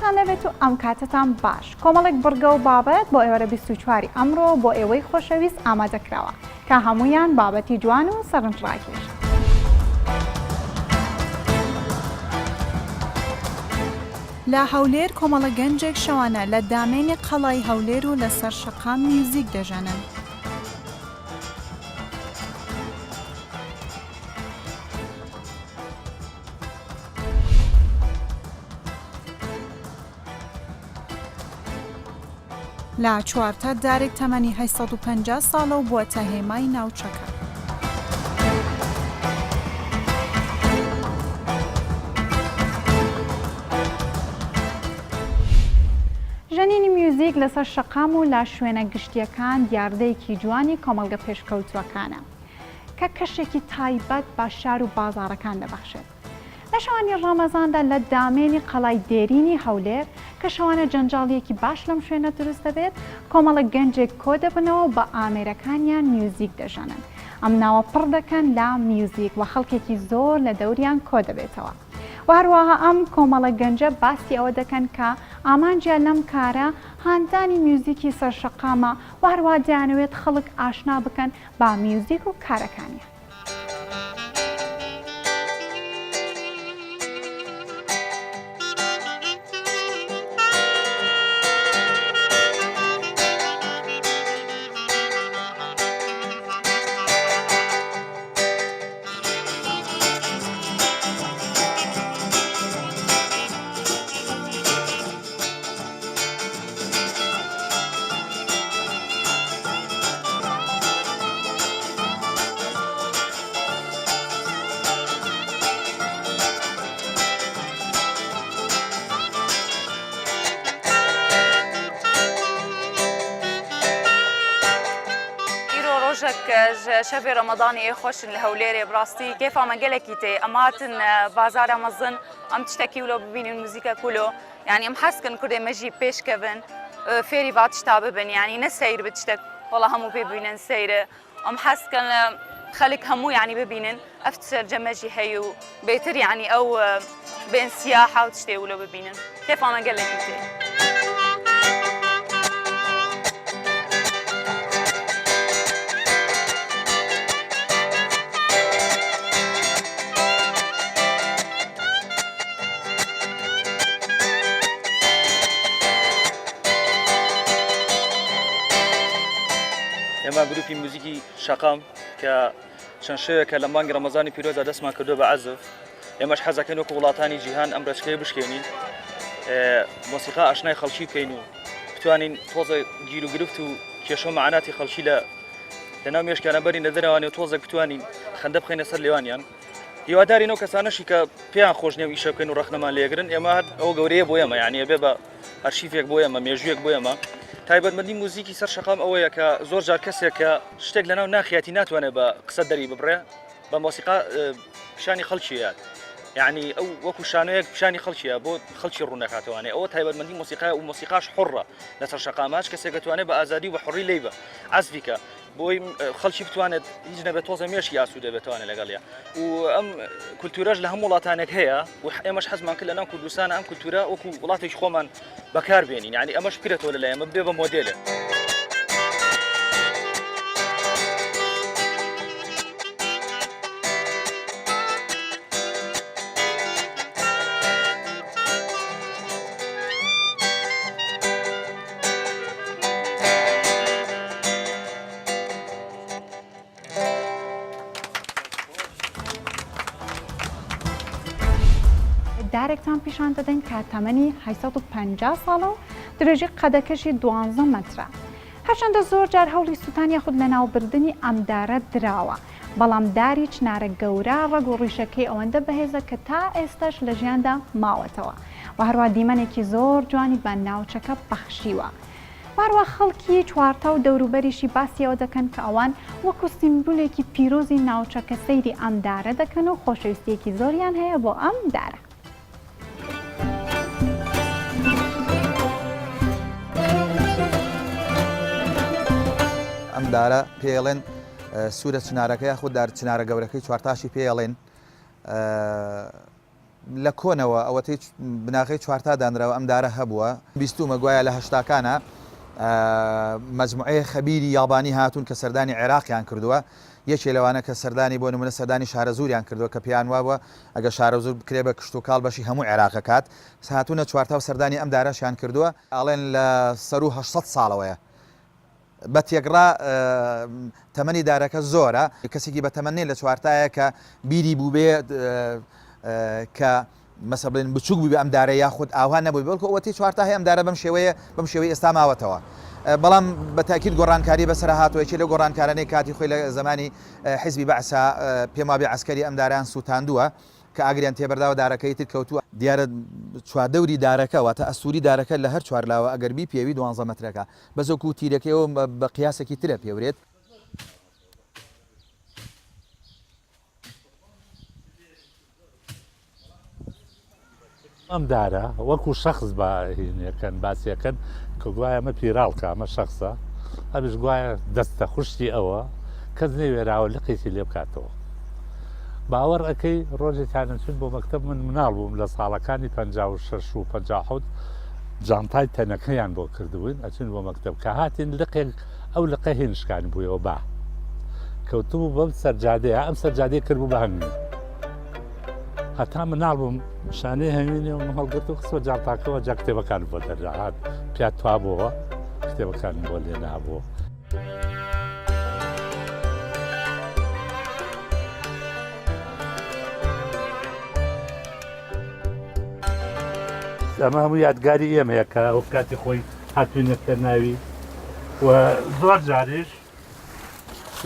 خۆشتان لەبێت و ئەم کاتتان باش کۆمەڵێک بڕگە و بابەت بۆ ئێوەرە 24 ئەمڕۆ بۆ ئێوەی خۆشەویست ئامادەکراوە کە هەمویان بابەتی جوان و سەرنجڕاکێش. لە هەولێر کۆمەڵە گەنجێک شەوانە لە دامێنی قەڵای هەولێر و لەسەر شەقام میوزیک دەژەنن. لە چوارتە دارێک تەمەنی 850 ساڵە و بووەتە هێمای ناوچەکە. ژەنینی میوزیک لەسەر شەقام و لا شوێنە گشتیەکان دیاردەیەکی جوانی کۆمەڵگە پێشکەوتووەکانە کە کەشێکی تایبەت بە شار و بازاڕەکان دەبەخشێت. لە شەوانی ڕامەزاندا لە دامێنی قەڵای دێرینی هەولێر کە شەوانە جەنجاڵیەکی باش لەم شوێنە دروست دەبێت کۆمەڵە گەنجێک کۆ دەبنەوە بە ئامێرەکانیان میوزیک دەژەنن. ئەم ناوە پڕ دەکەن لا میوزیک و خەڵکێکی زۆر لە دەوریان کۆ دەبێتەوە. وهروەها ئەم کۆمەڵە گەنجە باسی ئەوە دەکەن کە ئامانجیان لەم کارە هاندانی میوزیکی سەرشەقامە و هەروەها دەیانەوێت خەڵک ئاشنا بکەن با میوزیک و کارەکانیان. شەوی ڕەمەضانی خۆشن لە هەولێرێ بڕاستی کێفا مەگەلێکی تێ ئەماتن بازارە مەزن ئەم تشتێکی ولۆ ببینین موزیکە کولۆ یعنی ئەم حەسکن کوردێ مەژی پێشکەبن فێری ڤاتشتا ببن یعنی نە سەیر بتشتێک وەڵا هەموو پێ ببینن سەیرە ئەم حەسکن خەڵک هەموو یعنی ببینن ئەفت سەرجەمەژی هەیە و بێتر یعنی ئەو بێن سیاحە و تشتێ ولۆ ببینن کێفا مەگەلێکی تێ. ئێمە گروپی موزیکی شەقام کە چەند شەوێکە لە مانگی ڕەمەزانی پیرۆزە دەستمان کردو بە عەزف ئێمەش حەزەکەین وەکو وڵاتانی جیهان ئەم ڕێچکەیە بشکێنین مۆسیقا ئاشنای خەڵکی بکەین و بتوانین تۆزە گیر و گرفت و کێشە و مەعاناتی خەڵکی لەناو مێشکانە بەری نەدەرەوانێ و تۆزە بتوانین خەندە بخەینە سەر لێوانیان هیوادارین ئەو کەسانەشی کە پێیان خۆش نییە و ئیشە بکەین و ڕەخنەمان لێگرن ئێمە ئەو گەورەیە بۆ ئێمە یعنی بێ بە ئەرشیفێک بۆ ئێمە مێژوویەک بۆ ئێمە تایبەتمەندی موزیکی سەر شەقام ئەوەیە کە زۆر جار کەسێک کە شتێک لەناو ناخیاتی ناتوانێت بە قسە دەری ببڕێ بە مۆسیقا پیشانی خەڵکیات یعنی ئەو وەکو شانۆیەک پیشانی خەڵکیە بۆ خەڵکی ڕوونەکاتوانێ ئەوە تایبەتمەندی مۆسیقای و مۆسیقاش حڕە لەسەر شەقاماش کەسێک دەتوانێت بە ئازادی و بە حڕی لێی بە عەزفیکە بۆی خەڵکی بتوانێت هیچ نەبێت تۆزە مێشکی ئاسوودە بێتوانێت لەگەڵیا و ئەم کولتورەش لە هەموو وڵاتانێک هەیە و ئێمەش حەزمان کرد لەناو کوردستانە ئەم کولتورە وەکو وڵاتێکی خۆمان بەکاربێنین یعنی ئەمەش پیرەتەوە لە ئێمە بێ بە مۆدێلێ. دارێکتان پیشان دەدەین کە تەمەنی 850 ساڵە و درێژی قەدەکەشی 12 مەترە. هەرچەندە زۆر جار هەوڵی سووتان یاخود لە ناوبردننی ئەم دارە دراوە بەڵام داری چنارە گەورە ڕەگ و ڕیشەکەی ئەوەندە بەهێزە کە تا ئێستاش لە ژیاندا ماوەتەوە و هەروە دیمەنێکی زۆر جوانی بە ناوچەکە بەخشیوە. هەروە خەڵکی چوارتە و دەوروبەریشی باسیەوە دەکەن کە ئەوان وەکو سیمبولێکی پیرۆزی ناوچەکە سەیری ئەم دارە دەکەن و خۆشەویستیەکی زۆریان هەیە بۆ ئەم دارە. ئەم دارە پێڵێن سوورە چنارەکە یاخود دار چنارە گەورەکەی چوارتاشی پێڵێن لە کۆنەوە ئەوەی بناغی چوارتا دانراوە ئەم دارە هەبووە بیستومە گوایە لە هەشتاکانە مەجموعەیە خەبیری یابانی هاتوون کە سەردانی عێراقیان کردووە یەکێ لەوانە کە سەردانی بۆ نمونە سەردانی شارەزوریان کردووە کە پێیان وابووە ئەگە شارەزور بکرێ بە کشت و کاڵ بەشی هەموو عێراق کات هاتوونە چوارتا و سەردانی ئەم دارەشیان کردووە ئاڵێن لە سەر و 800 ساڵەوەیە بە تێگڕا تەمەنی دارەکە زۆرە کەسێکی بە تەمەنێ لە چوارتایە کە بیری بوو بێ کە مەسە بڵێن بچووک بوو بێ ئەم دارە یاخود ئاوا نەبووی بەڵکو ئەوەتی چوارتا هەیە ئەم دارە بەم شێوەیە ئێستا ماوەتەوە بەڵام بە تاکید گۆڕانکاری بەسەر هاتووەیەکی لە گۆڕانکارانەی کاتی خۆی لە زمانی حیزبی بەعسا پێم وابێ عەسکەری ئەم داران سووتاندووە کە ئاگریان تێبەرداوە دارەکەی تر کەوتووە دیارە چواردەوری دارەکە واتە ئەسووری دارەکە لە هەر چوارلاوە ئەگەر بی پێوی 12 مەترەکە بەزۆکو تیرەکەیەوە بە قیاسێکی ترە پێورێت ئەم دارە وەکو شەخص باهێنەکەن باسیەکەن کە گوایە ئەمە پیراڵکە ئەمە شەخصە هەمیش گوایە دەستە خوشتی ئەوە کەس نەوێراوە لقێکی لێ بکاتەوە باوەڕ ئەەکەی ڕۆژێکیانە چون بۆ مەکتەب من مناڵ بووم لە ساڵەکانی 56 و 57 جانتای تەنەکەیان بۆ کردبوون ئەچون بۆ مەکتەب کە هاتین لقێک ئەو لقە هێنشکانی بوویەوە با کەوتبوو بەم سەرجادەیە ئەم سەرجادەی کردبوو بە هەنگی هەتا مناڵ بووم شانەی هەمینێ و هەڵگرت و قسوە جانتاکەوە جا کتێبەکان بۆ دەرجاهات پیا توا بووە کتێبەکان بۆ لێ نابووە ئەمە هەموو یادگاری ئێمەیە کە ئەو کاتی خۆی هاتوینەتە ناوی و زۆر جاریش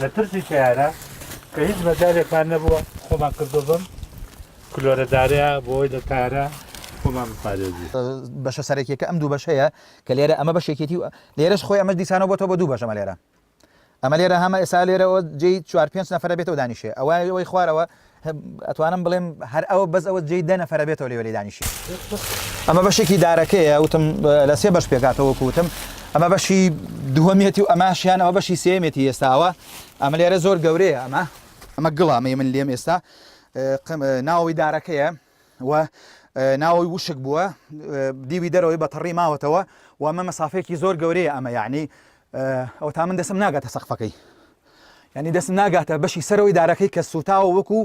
لە ترسی تیارە کە هیچ مەجارێکان نەبووە خۆمان کردو بم کلۆرەدارەیە بۆی لە کارە خۆمان بپارێزی بەشە سەرەکیەکە ئەم دوو بەشەیە کە لێرە ئەمە بەشێکێتی لێرەش خۆی ئەمەش دیسانەوە بۆ تۆ بە دوو بەشەمە لێرە ئەمە لێرە هەمە ئێستا لێرەوە جێی 4-5 نەفرە بێتەوە دانیشێ ئەوەی خوارەوە ئەتوانم بڵێم هەر ئەوە بەس ئەوە جێی 10 نەفرە بێتەوە لێوە لێ دانیشی ئەمە بەشێکی دارەکەیە وتم لە 3 بەش پێکاتەوە کوتم ئەمە بەشی دووەمیەتی و ئەماشیان ئەوە بەشی سێمێتی ئێستاوە ئەمە لێرە زۆر گەورەیە ئەمە گڵامەیە من لێم ئێستا ناوەوەی دارەکەیە و ناوەوەی وشک بووە دیوی دەرەوەی بەتەڕی ماوەتەوە و ئەمە مەسافەیەکی زۆر گەورەیە ئەمە یعنی ئەو تا من دەسم ناگاتە سەقفەکەی یعنی دەسم ناگاتە بەشی سەرەوەی دارەکەی کە سوتاوە وەکو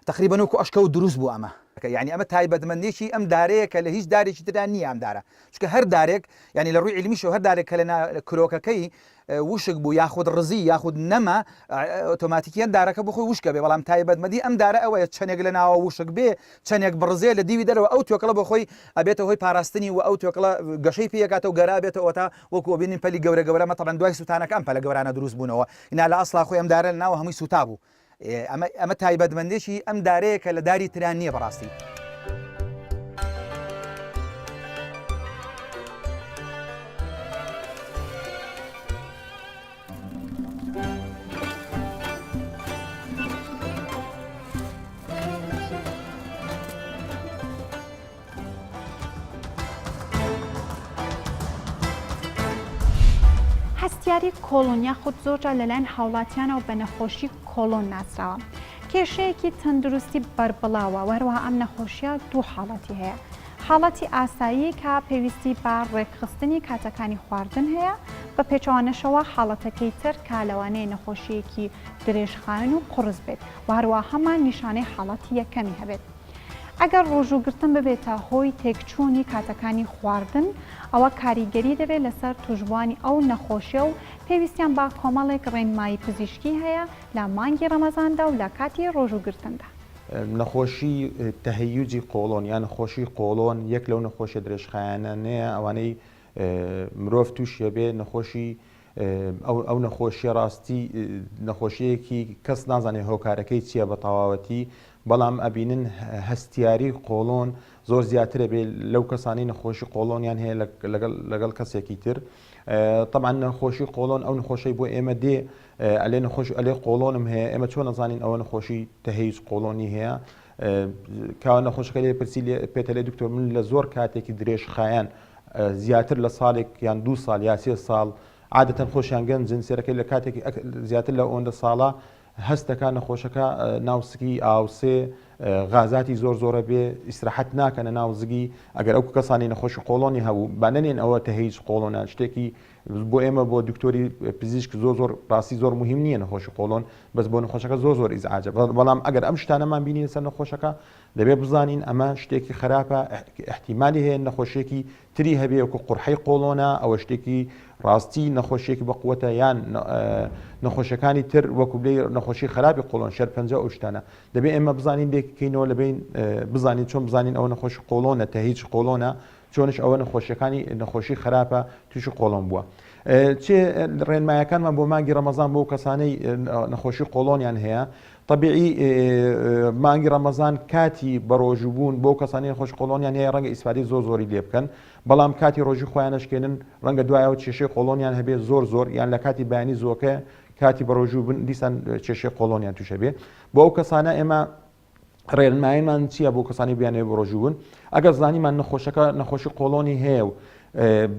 تقریبا وەکو ئەشکە و دروست بوو ئەمە یعنی ئەمە تایبەتمەندێکی ئەم دارەیە کە لە هیچ دارێکی تردا نییە ئەم دارە چونکە هەر دارێک یعنی لە ڕووی علمیشەوە هەر دارێک کە لە کرۆکەکەی وشک بوو یاخود ڕزی یاخود نەما ئۆتۆماتیکیان دارەکە بۆ خۆی وشکە بێ بەڵام تایبەتمەندی ئەم دارە ئەوەیە چەندێک لە ناوە وشک بێ چەندێک بڕزێ لە دیوی دەرەوە ئەو تۆکڵە بۆ خۆی ئەبێتە هۆی پاراستنی و ئەو تۆکڵە گەشەی پێکاتەوە گەرا بێتەوە تا وەکو بینین پەلی گەورە مەتەڵەن دوای سوتانەکە ئەم پەلە گەورانە دروست بوونەوە ئینا لە ئەسڵا خۆی ئەم دارە لە ناوە هەمووی سوتا بوو ئەمە تایبەتمەندێکی ئەم دارەیە کە لە داری تران نییە بەڕاستی هەستیاری کۆڵۆن یاخود زۆرجار لەلایەن هاوڵاتیانەوە بە نەخۆشی کۆڵۆن ناسراوە کێشەیەکی تەندروستی بەربڵاوە وەروەها ئەم نەخۆشیە دوو حاڵەتی هەیە حاڵەتی ئاسایی کە پێویستی بە ڕێکخستنی کاتەکانی خواردن هەیە بە پێچەوانەشەوە حاڵەتەکەی تر کالەوانەیە نەخۆشیەکی درێژخایەن و قورس بێت وهروە هەمان نیشانەی حاڵەتی یەکەمی هەبێت ئەگەر ڕۆژوگرتن ببێتە هۆی تێکچوونی کاتەکانی خواردن ئەوە کاریگەری دەبێت لەسەر توشبوانی ئەو نەخۆشیە و پێویستیان با کۆمەڵێک ڕێنمایی پزیشکی هەیە لە مانگی ڕەمەزاندا و لە کاتی ڕۆژوگرتندا نەخۆشی تەهەیوجی قۆڵۆن یان نەخۆشی قۆڵۆن یەک لەو نەخۆشیە درێژخایەنانەیە ئەوانەی مرۆڤ تووشیە بێ نەخۆشی ئەو نەخۆشیە ڕاستی نەخۆشیەکی کەس نازانێت هۆکارەکەی چییە بە تەواوەتی بەڵام ئەبینن هەستیاری قۆڵۆن زۆر زیاترە بێ لەو کەسانی نەخۆشی قۆڵۆنیان هەیە لەگەڵ کەسێکی تر طبعا نەخۆشی قۆڵۆن ئەو نەخۆشەی بۆ ئێمە دێ ئەلێ نەخۆش ئەلێ قۆڵۆنم هەیە ئێمە چۆن نەزانین ئەوە نەخۆشی تەهەیج قۆڵۆنی هەیە کاوە نەخۆشەکە لێ پرسی پێتە لێ دکتۆر من لە زۆر کاتێکی درێژخایەن زیاتر لە ساڵێک یان 2 ساڵ یا 3 ساڵ عادەتەن خۆشیان گەنجن سێرەکەی لە کاتێکی زیاتر لە ئەوەندە ساڵە هەستەکە نەخۆشەکە ناوسکی ئاوسێ غازاتی زۆر زۆرە بێ ئیسراحەت ناکەنە ناوزگی ئەگەر ئەو کەسانی نەخۆشی قۆڵۆنی هەبوو بانەنێن ئەوە تەهیج قۆڵۆنە شتێکی بۆ ئێمە بۆ دکتۆری پزیشک زۆر ڕاستی زۆر مهم نییە نەخۆشی قۆڵۆن بەس بۆ نەخۆشەکە زۆر ئیزعاجە بەڵام ئەگەر ئەم شتانەمان بینین سەر نەخۆشەکە دەبێت بزانین ئەمە شتێکی خراپە احتیمالی هەیە نەخۆشیێکی تری هەبێ وەکو قورحەی قۆڵۆنە ئەوە شتێکی ڕاستی نەخۆشیێکی بەقوتە یان نەخۆشیەکانی تر وەکو بلێ نەخۆشی خراپی قۆڵۆن شەرپەنجە ئەو شتانە دەبێت ئێمە بزانین لێککەینەوە لەبین بزانین چۆن بزانین ئەوە نەخۆشی قۆڵۆنە تەهیج قۆڵۆنە چۆنش ئەوە نەخۆشیەکانی نەخۆشی خراپە تووشی قۆڵۆن بووە. چێ ڕێنمایەکانمان بۆ مانگی ڕەمەزان بۆ کەسانەی نەخۆشی قۆڵۆنیان هەیە طبیعی مانگی ڕەمەزان کاتی بەڕۆژووبوون بۆ کەسانی نەخۆش قۆڵۆنیان هەیە ڕەنگە ئیسفادەی زۆری لێ بکەن بەڵام کاتی ڕۆژی خۆیانەشکێنن ڕەنگە دوایەوە کێشەی قۆڵۆنیان هەبێت زۆر یان لە کاتی بەیانی زۆکە کاتی بەڕۆژووبوون دیسان کێشەی قۆڵۆنیان تووشە بێ بۆ ئەو کەسانە ئێمە ڕێنماییمان چییە بۆ کەسانی بیانێ بەڕۆژووبوون ئەگەر زانیمان نەخۆشەکە نەخۆشی قۆڵۆنی هەیە و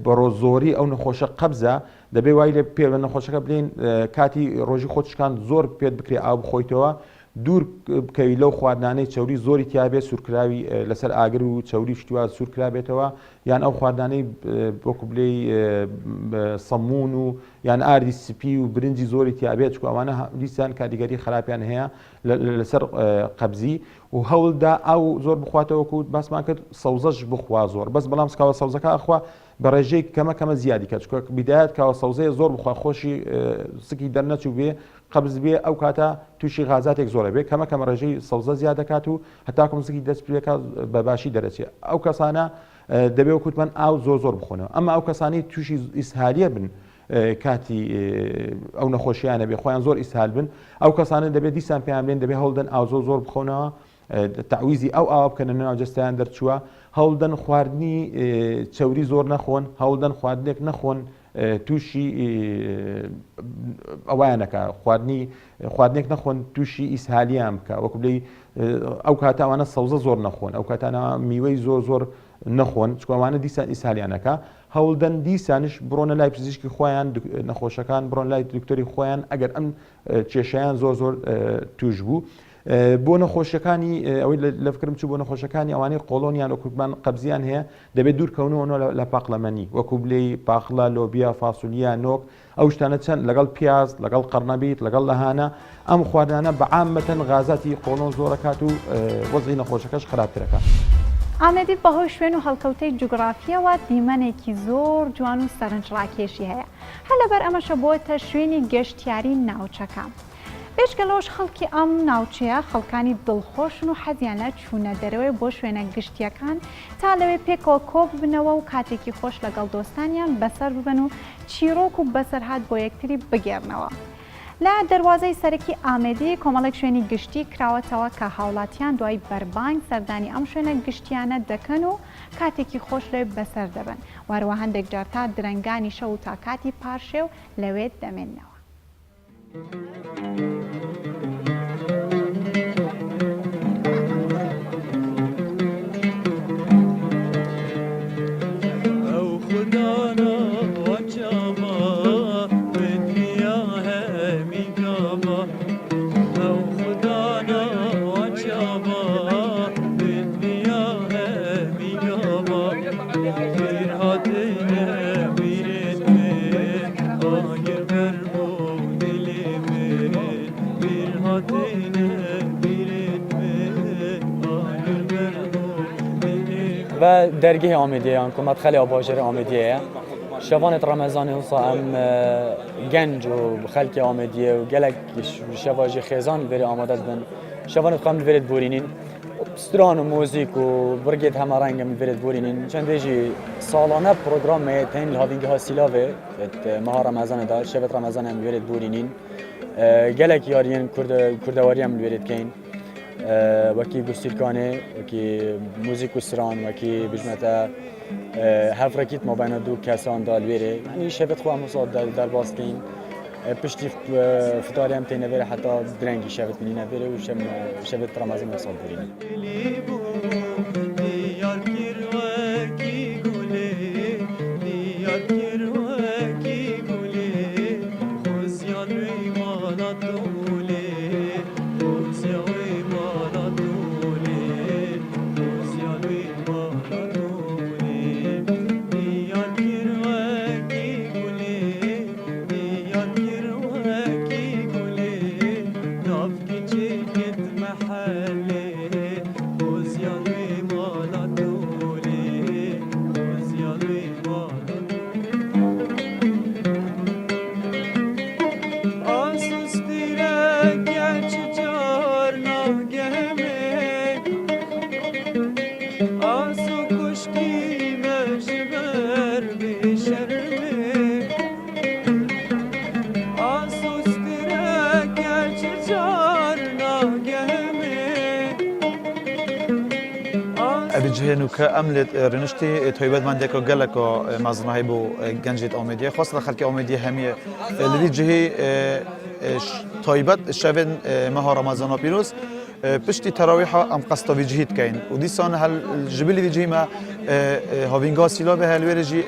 بەڕۆ زۆری ئەو نەخۆشە قەبزە دەبێ وای لێ پێ بە نەخۆشەکە بڵین کاتی ڕۆژی خۆشکان زۆر پێت بکرێ ئاو بخۆیتەوە دوور بکەوی لەو خواردانەی چوری زۆری تیاابێت سوورکراوی لەسەر ئاگر و چوری شتیوا سوورکرابێتەوە یان ئەو خواردانەی بۆکو بلێ سەمون و یان ئاردی سپی و برنجی زۆری تیاابێت چکو ئەوانە دیسان کاریگەری خراپیان هەیە لەسەر قەبزی و هەوڵدا ئەو زۆر بخواتەوەکو باسمان کرد سەوزەش بخوا زۆر بەس بەڵام سکاوە سەوزەکە ئەخوا بە ڕێژەی کەمە زیادی کە چکە بیدایەت کاوە سەوزەیە زۆر بخوا خۆشی سکی دەرنەچوو بێ قەبز بێ ئەو کاتە تووشی غازاتێک زۆرە بێ کەمە ڕێژەی سەوزە زیاد دەکات و هەتاکم سکی دەست پێەکە بەباشی دەرەچێت ئەو کەسانە دەبێ وکوتمان ئاو زۆر بخۆنەوە ئەمە ئەو کەسانی تووشی ئیسهالیە بن کاتی ئەو نەخۆشییانە بێ خۆیان زۆر ئیسهال بن ئەو کەسانە دەبێت دیسان پێیان بێن دەبێت هەوڵدەن ئاو زۆر بخۆنەوە تعویزی ئەو ئاوا بکەنە ناو جستیان دەرچووە هەوڵدەن خواردنی چوری زۆر نەخۆن هەوڵدەن خواردنێک نەخۆن تووشی ئەوانەکە خواردنێک نەخۆن تووشی ئیسهالیان بکە وەکو بڵێ ئەو کاتاوانە سەوزە زۆر نەخۆن ئەو کاتانە میوەی زۆر نەخۆن چکوانە دیسان ئیسهالیانەکە هەوڵدەن دیسانش بڕۆنە لای پزیشکی خۆیان نەخۆشەکان بڕۆن لای دکتۆری خۆیان ئەگەر ئەم کێشەیان زۆر توش بوو بۆ نەخۆشیەکانی ئەوەی لەفکرم چوو بۆ نەخۆشەکانی ئەوانەی قۆڵۆنیان وەکومان قەبزیان هەیە دەبێت دوورکەونەوە لە پاقلەمەنی وەکو بلێ پاخڵە لۆبیا فاسولیا نۆک ئەو شتانە چەند لەگەڵ پیاز لەگەڵ قەرنەبیت لەگەڵ لەهانە ئەم خواردانە بەعامەتەن غازاتی قۆڵۆن زۆرەکات و وەزعی نەخۆشەکەش خراپترەکە. ئامێدی بەهۆی شوێن و هەڵکەوتەی جوگرافیەوە دیمەنێکی زۆر جوان و سەرنجڕاکێشی هەیە هەر لەبەر ئەمەشە بۆتە شوێنی گەشتیاری ناوچەکە. بێشگەلەوەش خەڵکی ئەم ناوچەیە خەڵکانی دڵخۆشن و حەزیان لە چوونە دەرەوەی بۆ شوێنە گشتیەکان تا لەوێ پێکەوە کۆ ببنەوە و کاتێکی خۆش لەگەڵ دۆستانیان بەسەر ببن و چیرۆک و بەسەرهات بۆ یەکتری بگێڕنەوە. لە دەواازەی سەرەکی ئامێدی کۆمەڵێک شوێنی گشتی کراوەتەوە کە هاوڵاتیان دوای بەربانگ سەردانی ئەم شوێنە گشتیانە دەکەن و کاتێکی خۆش لێ بەسەر دەبن وەروە هەندێک جار تا درەنگانی شەو و تا کاتی پارشێ و لەوێت دەمێننەوە. و درگاه آمدیان که مدخل آباجر آمدیه شوانت رمضان وصا ام گنج و خلق آمدیه و گلک شواجی خیزان بری آماده بن شوانت خام برید بورینین ستران و موزیک و برگید همه رنگ برید بورینین چند دیجی سالانه پروگرام تین الهاوینگ ها سیلاوه ماه رمضان دار شبت رمضان هم برید بورینین گلک یارین کردواری هم برید کین وکی گوستیرکانه وکی موزیک و سران وکی بجمتا هفرکیت ما بین دو کسان دال بیره یعنی شبت خو مصاد در باز کین پشتی فطاری هم تینه بیره حتی درنگی شبت بینینه بیره و شبت رمضان مصاد برینه جهنو كأملت رنشتي تويبات من ديكو جلكو مازن هايبو جنجت أوميديا خاصة خلك أوميديا همية اللي جهي تويبات الشافن مها رمضان وبيروز بشتي تراويحة أم قصة في جهيد كاين ودي سان هالجبل في جهي ما هافينغا سيلا به هالويرجي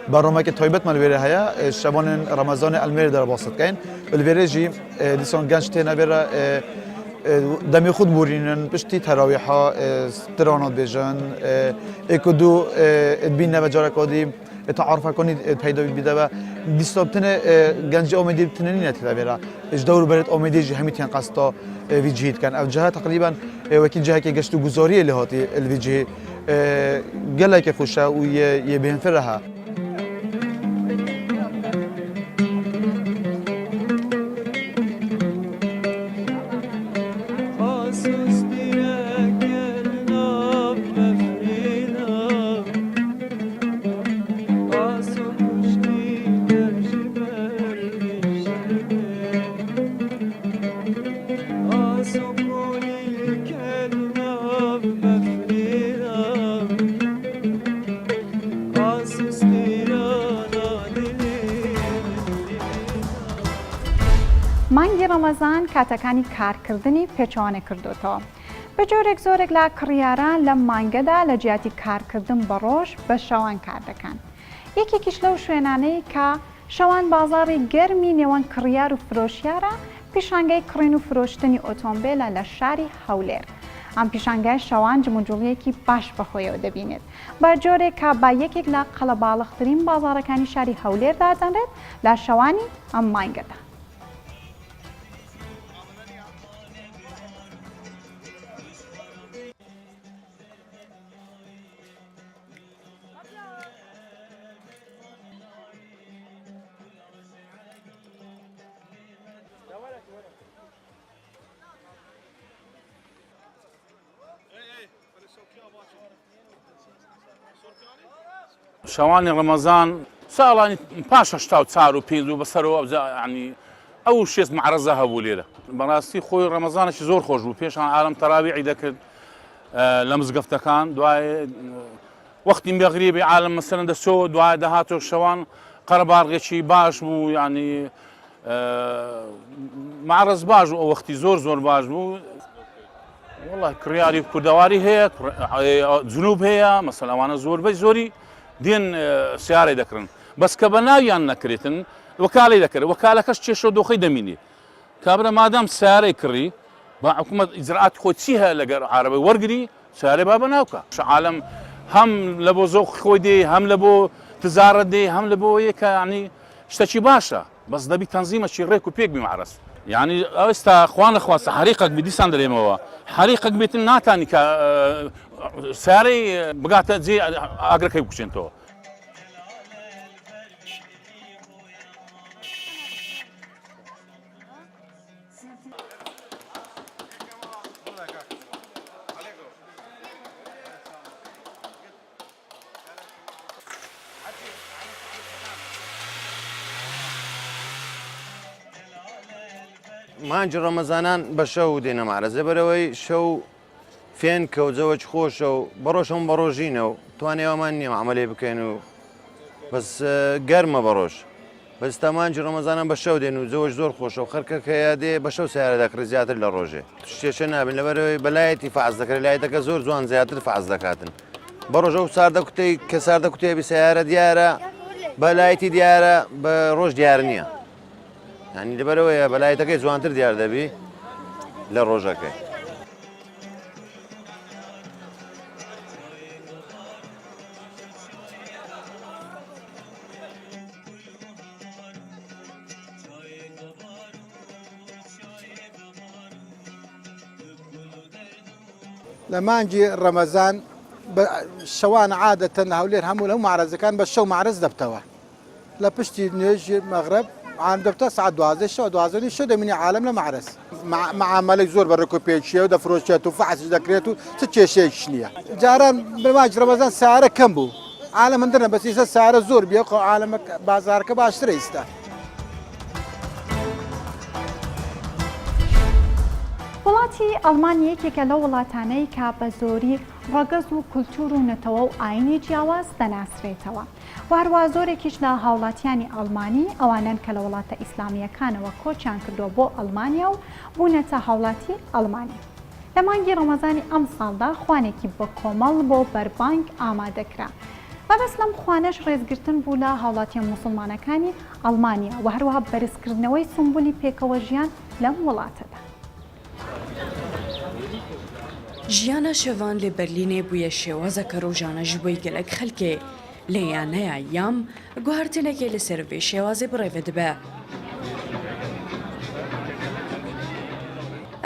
برنامج تويبات مال ويره هيا شبان رمضان المير در باسط كاين بالويرجي دي سان جنجتنا برا دمی خود بورینن پشتی تراویحا ترانات بیجن اکدو ادبین نوجار کادیم تعارف کنید پیدا بیده و دیستابتن گنج آمدی بتنینی نتیجه بیره اجدار برد آمدی جهمی تین قصدا ویجهید کن او جهه تقریبا وکی جهه که گشت گزاری لهاتی الویجه گله که خوشه و یه بهنفرها مانگی ڕەمەزان کاتەکانی کارکردنی پێچوانە کردوتەوە. بە جۆرێک زۆرێک لە کڕیاران لەم مانگەدا لە جیاتی کارکردن بە ڕۆژ بە شەوان کار دەکەن. یەکێکیش لەو شوێنانەی کە شەوان بازاڕی گەرمی نێوان کڕیار و فرۆشیارە پیشانگای کڕین و فرۆشتنی ئۆتۆمبیلە لە شاری هەولێر. ئەم پیشانگای شەوان جموجوڵیەکی باش بەخۆیەوە دەبینێت. بە جۆرێک کە با یەکێک لە قەڵەباڵغترین بازاڕەکانی شاری هەولێردا دەنرێت لە شەوانی ئەم مانگەدا. شەوانی ڕەمەزان ساڵانی پاش 4 و 5 بەسەرەوە ینی ئەو شێت معرەزە هەبوو لێرە بەڕاستی خۆی ڕەمەزانێکی زۆر خۆش بوو پێشان عالم تەراویعی دەکرد لە مزگەفتەکان دوای وەختی بەغریبی عالم مەسەلەن دەچۆ دوای داهاتۆ شەوان قەرەباڵغێکی باش بوو ینی معرەز باش بوو ئەو وەختی زۆر باش بوو وڵای کڕیاری کوردەواری هەیە جنوب هەیە مەسەڵەن ئەوانە زۆربەی زۆری دێن سیارەی دەکردن بەس کە بە ناویان نەکرێتن وەکاڵی دەکرد وەکالەکەش چێشە و دۆخەی دەمینێ کابرا مادام سیارەی کڕی با حکوومەت ئیجرعات خۆی چی هەیە لەگەر عارەبەی وەرگری سیارەی با بەناوکە عالم هەم لە بۆ زۆق خۆی دێ هەم لە بۆ تجارەت دێ هەم لە بۆ یەکە ینی شتێکی باشە بەس دەبی تەنزیمەکی ڕێک و پێک بی معرەس یعنی ئێستا خوان نەخواستە حەریقەک بێ دیسان دەرێمەوە حەریقەک بێتن ناتانی کە سیارەی بگاتە جێ ئاگرەکەی بکوشێنەوە مانج ڕەمەزانان بە شەو دێنە معرەزە بەرەوەی شەو فێن کەوتەوەی خۆشە و بەڕۆژەم بەڕۆژینە و توانێوەمان نییە عملێ بکەین و بەس گەرمە بەڕۆژ بەستا مانج ڕەمەزانان بە شەو دێن و زەوەش زۆر خۆشە و خەرکەکەیا دێ بە شەو سیارە دەکرێت زیاتر لە ڕۆژێ شتێشە نابن لەبەرەوەی بەلایەتی فعز دەکرێت لایەتەکە زۆر جوان زیاتر فعز دەکاتن بەڕۆژە و ساردە کوتەی کە ساردە کوتێبی سیارە دیارە بەلایەتی دیارە بە ڕۆژ دیار نییە ینی لەبەرەوەیە بەلایەتەکەی جوانتر دیار دەبی لە ڕۆژەکەی لە مانجی ڕەمەزان شەوان عادەتەن لە هەولێر هەموو لەو معرەزەکان بە شەو معرەز دەبتەوە لە پشتی نوێژی مەغرب عام دەبتە سعات 12 شەو 12 شەو دەمینی عالم لە معرەز معاملەی زۆر بە ڕێکوپێکیە و دەفرۆشێت و فەحش دەکرێت و چ کێشەیەکیش نییە جاران بەمانجی ڕەمەزان سیارە کەم بوو عالم هەندنە بەس ئێستا سیارە زۆر بیە و عالمە بازارەکە باشترە ئێستا وڵاتی ئەڵمان یەکێکە لە وڵاتانەی کە بە زۆری ڕەگەز و کولتور و نەتەوە و ئاینی جیاواز دەناسرێتەوە. وهروە زۆرێکیش لە هاوڵاتیانی ئەڵمانی ئەوانن کە لە وڵاتە ئیسلامیەکانەوە کۆچیان کردووە بۆ ئەڵمانیا و بوونەتە هاوڵاتی ئەڵمانی. لە مانگی ڕەمەزانی ئەم ساڵدا خوانێکی بە کۆمەڵ بۆ بەربانگ ئامادەکرا. مەبەست لەم خوانەش ڕێزگرتن بوو لە هاوڵاتیە موسڵمانەکانی ئەڵمانیا و هەروەها بەرزکردنەوەی سمبولی پێکەوە ژیان لەم وڵاتەدا. ژیانە شەوان لێ بەرلینێ بووە شێوازەکە ڕۆژانە ji بۆی gelek xelkê lê yaneya yam guhertinekê li ser vê şêwazê birêve dibe.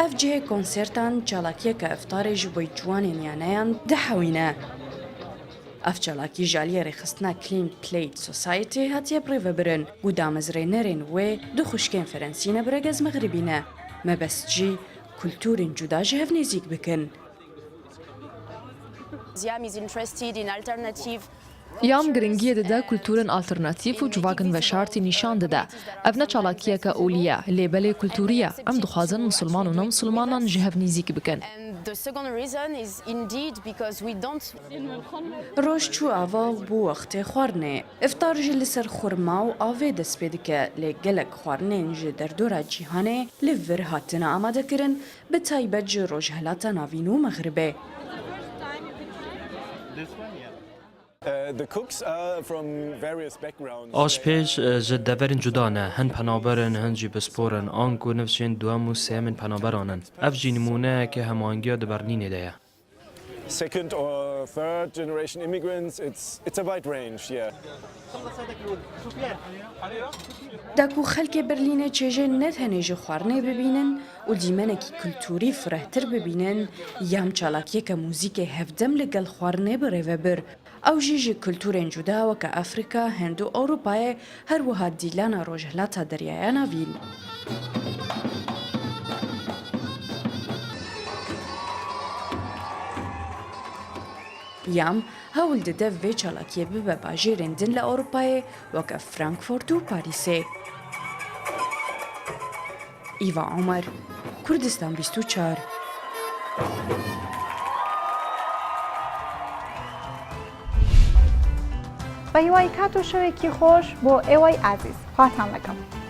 Ev cihê konsertan çalakiyeka iftarê ji bo ciwanên yaneyan dihewîne. Ev çalakî ji aliyê rêxistina Clean Plate Society hatiye birêvebirin û damezrênerên wê du xuşkên Frensî ne biregez Megribî ne. Mebest jî kulturên cuda ji hev nêzik bikin. Yam giringiye dide kulturên alternatîv û civakên veşartî nîşan dide. Ev ne çalakiyeke olî ye, lêbelê kulturî ye. Em dixwazin musulman û nemusulmanan ji hev nêzik bikin. Roj çû ava bû wextê xwarinê. Iftar jî li ser xurma û avê dest pê dike lê gelek xwarinên ji derdora cîhanê li vir hatine amadekirin bi taybet ji rojhilata navîn û Megribê. Aşpêj ji deverên cuda ne, hin penaberin, hin jî bi sporin, an ku nivçên duhem û sêmên penaberan in. Ev jî nîmuneyeke hemangiya di Berlînê de ye. Second or third generation immigrants, it's a wide range, yeah. Dekû xelkê Berlînê çêjê ne tenê ji xwarinê bibînin û dîmenekî kulturî firehtir bibînin, yam çalakiyeke mûzîkê hevdem li gel xwarinê birêve bir. Ew jî ji kulturên cuda weke Afrika, Hind û Ewropayê her wiha dîlana rojhilata deryaya navîn. Yam hewl dide vê çalakiyê bibe bajêrên din li Ewropayê weke Frankfurt û Parîsê. Îva Omer, Kurdistan 24. بە هیوای کات و شەوێکی خۆش بۆ ئێوەی ئازیز خواتان لەگەڵ.